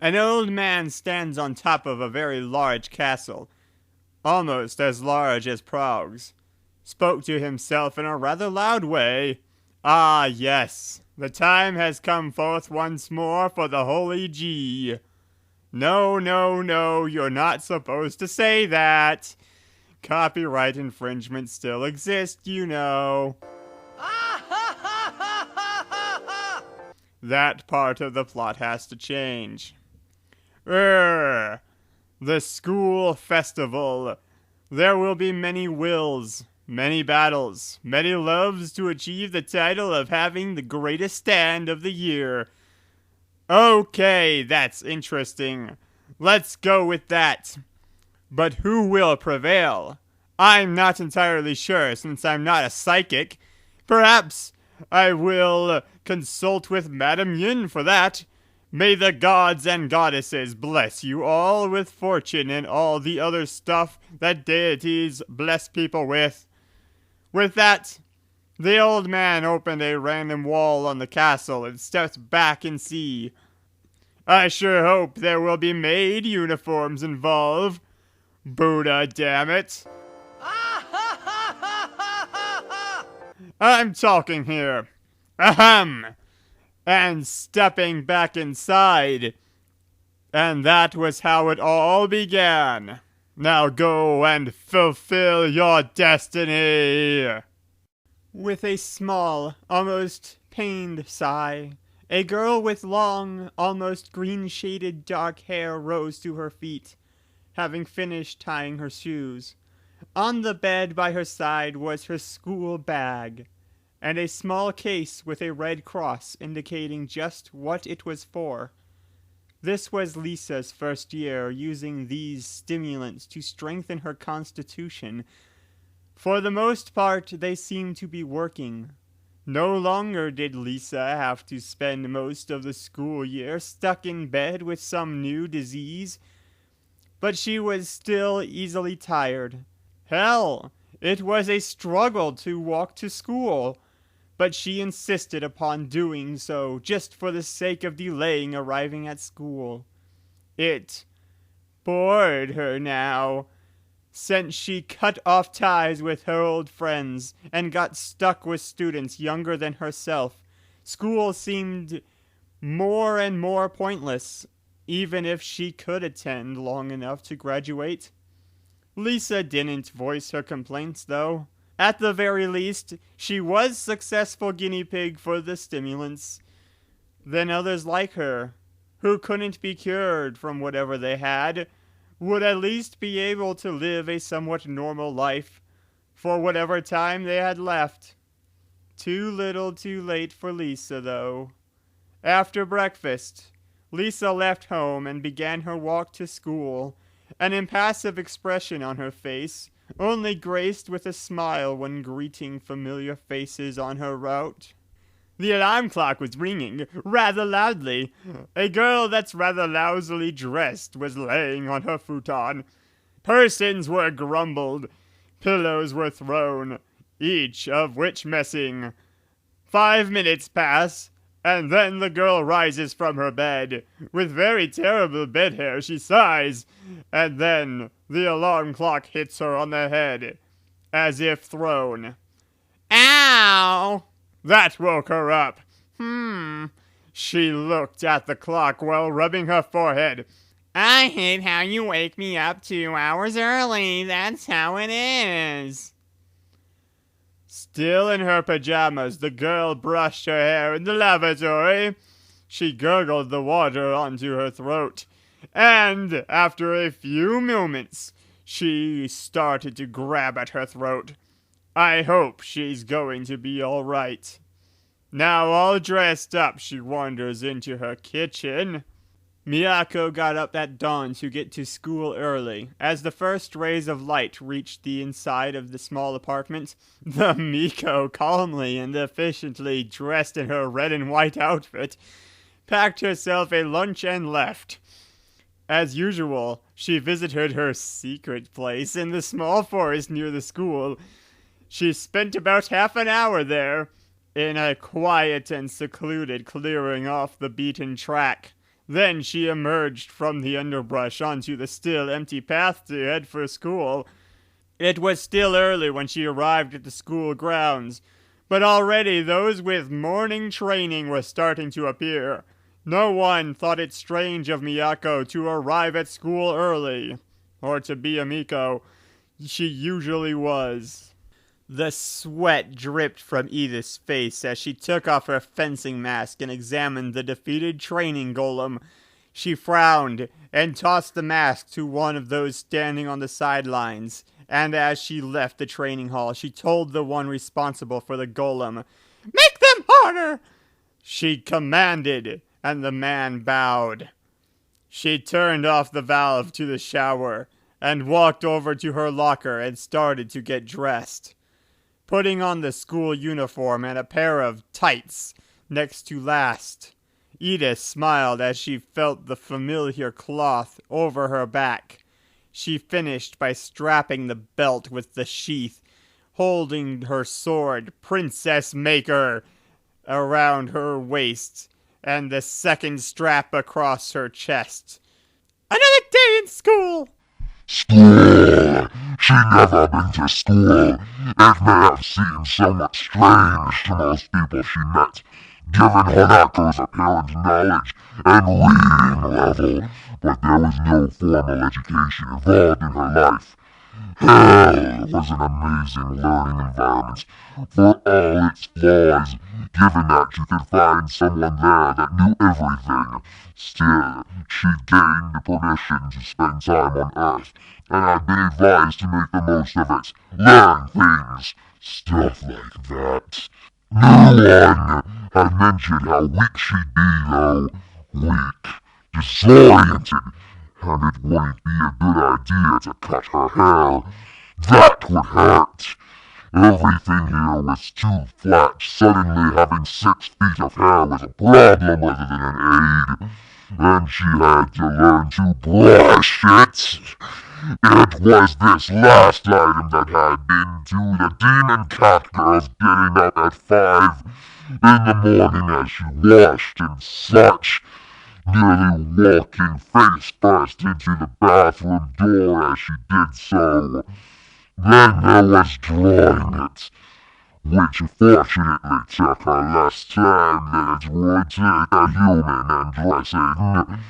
An old man stands on top of a very large castle, almost as large as Prague's. Spoke to himself in a rather loud way. Ah, yes, the time has come forth once more for the holy G. No, no, no, you're not supposed to say that. Copyright infringement still exists, you know. That part of the plot has to change. The school festival. There will be many wills, many battles, many loves to achieve the title of having the greatest stand of the year. Okay, that's interesting. Let's go with that. But who will prevail? I'm not entirely sure, since I'm not a psychic. Perhaps I will consult with Madame Yin for that. May the gods and goddesses bless you all with fortune and all the other stuff that deities bless people with. With that, the old man opened a random wall on the castle and stepped back and see. I sure hope there will be maid uniforms involved. Buddha, damn it. I'm talking here. Ahem. And stepping back inside. And that was how it all began. Now go and fulfill your destiny. With a small, almost pained sigh, a girl with long, almost green-shaded dark hair rose to her feet, having finished tying her shoes. On the bed by her side was her school bag, and a small case with a red cross indicating just what it was for. This was Lisa's first year using these stimulants to strengthen her constitution. For the most part, they seemed to be working. No longer did Lisa have to spend most of the school year stuck in bed with some new disease, but she was still easily tired. Hell, it was a struggle to walk to school, but she insisted upon doing so just for the sake of delaying arriving at school. It bored her now, since she cut off ties with her old friends and got stuck with students younger than herself. School seemed more and more pointless, even if she could attend long enough to graduate. Lisa didn't voice her complaints, though. At the very least, she was successful guinea pig for the stimulants. Then others like her, who couldn't be cured from whatever they had, would at least be able to live a somewhat normal life for whatever time they had left. Too little too late for Lisa, though. After breakfast, Lisa left home and began her walk to school, an impassive expression on her face, only graced with a smile when greeting familiar faces on her route. The alarm clock was ringing rather loudly. A girl that's rather lousily dressed was laying on her futon. Persons were grumbled. Pillows were thrown, each of which messing. 5 minutes pass, and then the girl rises from her bed. With very terrible bed hair she sighs, and then the alarm clock hits her on the head, as if thrown. Ow! That woke her up. She looked at the clock while rubbing her forehead. I hate how you wake me up 2 hours early. That's how it is. Still in her pajamas, the girl brushed her hair in the lavatory. She gurgled the water onto her throat, and after a few moments, she started to grab at her throat. I hope she's going to be all right. Now all dressed up, she wanders into her kitchen. Miyako got up at dawn to get to school early. As the first rays of light reached the inside of the small apartment, the Miko, calmly and efficiently dressed in her red and white outfit, packed herself a lunch and left. As usual, she visited her secret place in the small forest near the school. She spent about half an hour there, in a quiet and secluded clearing off the beaten track. Then she emerged from the underbrush onto the still empty path to head for school. It was still early when she arrived at the school grounds, but already those with morning training were starting to appear. No one thought it strange of Miyako to arrive at school early, or to be a Miko. She usually was. The sweat dripped from Edith's face as she took off her fencing mask and examined the defeated training golem. She frowned and tossed the mask to one of those standing on the sidelines. And as she left the training hall, she told the one responsible for the golem, "Make them harder!" She commanded, and the man bowed. She turned off the valve to the shower and walked over to her locker and started to get dressed. Putting on the school uniform and a pair of tights next to last, Edith smiled as she felt the familiar cloth over her back. She finished by strapping the belt with the sheath, holding her sword, Princess Maker, around her waist, and the second strap across her chest. Another day in school! School! She never been to school. It may have seemed somewhat strange to most people she met, given Hanako's apparent knowledge and reading level, but there was no formal education involved in her life. Hell was an amazing learning environment, for all its flaws, given that you could find someone there that knew everything. Still, she'd gained permission to spend time on Earth, and I'd been advised to make the most of it, learn things, stuff like that. No one had mentioned how weak she'd be, though. Weak, disoriented, and it wouldn't be a good idea to cut her hair. That would hurt. Everything here was too flat. Suddenly having 6 feet of hair was a problem rather than an aid. And she had to learn to brush it. It was this last item that had been to the demon cat girls getting up at 5 in the morning as she washed and such, nearly walking face first into the bathroom door as she did so. Then there was drawing it, which fortunately took her less time than it would take a human and dressing.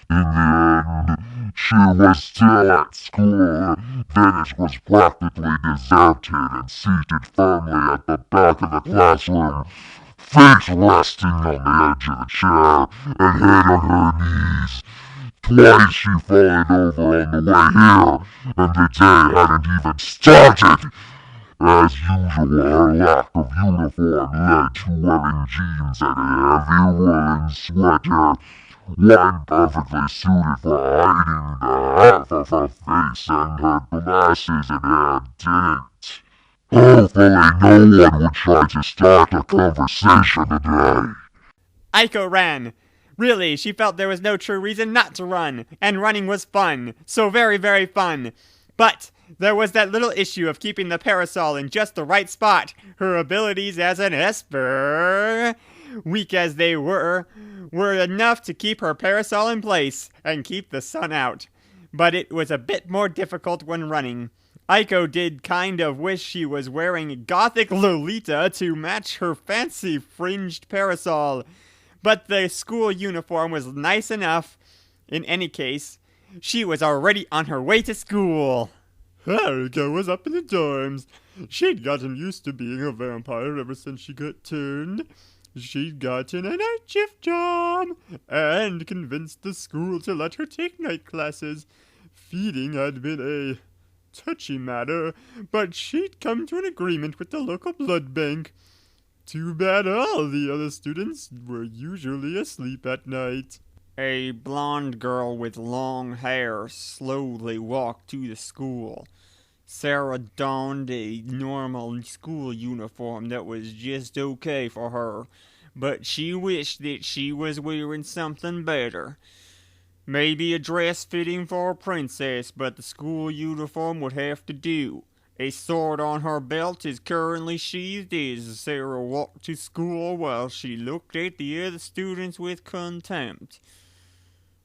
In the end, she was still at school. Then it was practically deserted and seated firmly at the back of the classroom, face resting on the edge of the chair and head on her knees. Twice she fallen over on the way here, and the day hadn't even started. As usual, her lack of uniform led to wearing jeans and a heavy woolen sweater, one perfectly suited for hiding the half of her face, and her glasses and hair didn't. Hopefully no one would try to start a conversation today. Aiko ran. Really, she felt there was no true reason not to run, and running was fun, so very, very fun. But there was that little issue of keeping the parasol in just the right spot. Her abilities as an Esper, weak as they were enough to keep her parasol in place and keep the sun out. But it was a bit more difficult when running. Aiko did kind of wish she was wearing Gothic Lolita to match her fancy fringed parasol. But the school uniform was nice enough. In any case, she was already on her way to school. Aiko was up in the dorms. She'd gotten used to being a vampire ever since she got turned. She'd gotten a night shift job and convinced the school to let her take night classes. Feeding had been a touchy matter, but she'd come to an agreement with the local blood bank. Too bad all the other students were usually asleep at night. A blonde girl with long hair slowly walked to the school. Sarah donned a normal school uniform that was just okay for her, but she wished that she was wearing something better. Maybe a dress fitting for a princess, but the school uniform would have to do. A sword on her belt is currently sheathed as Sarah walked to school while she looked at the other students with contempt.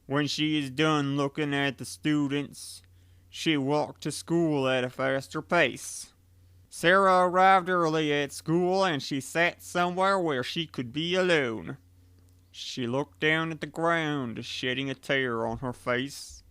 When she is done looking at the students, she walked to school at a faster pace. Sarah arrived early at school and she sat somewhere where she could be alone. She looked down at the ground, shedding a tear on her face.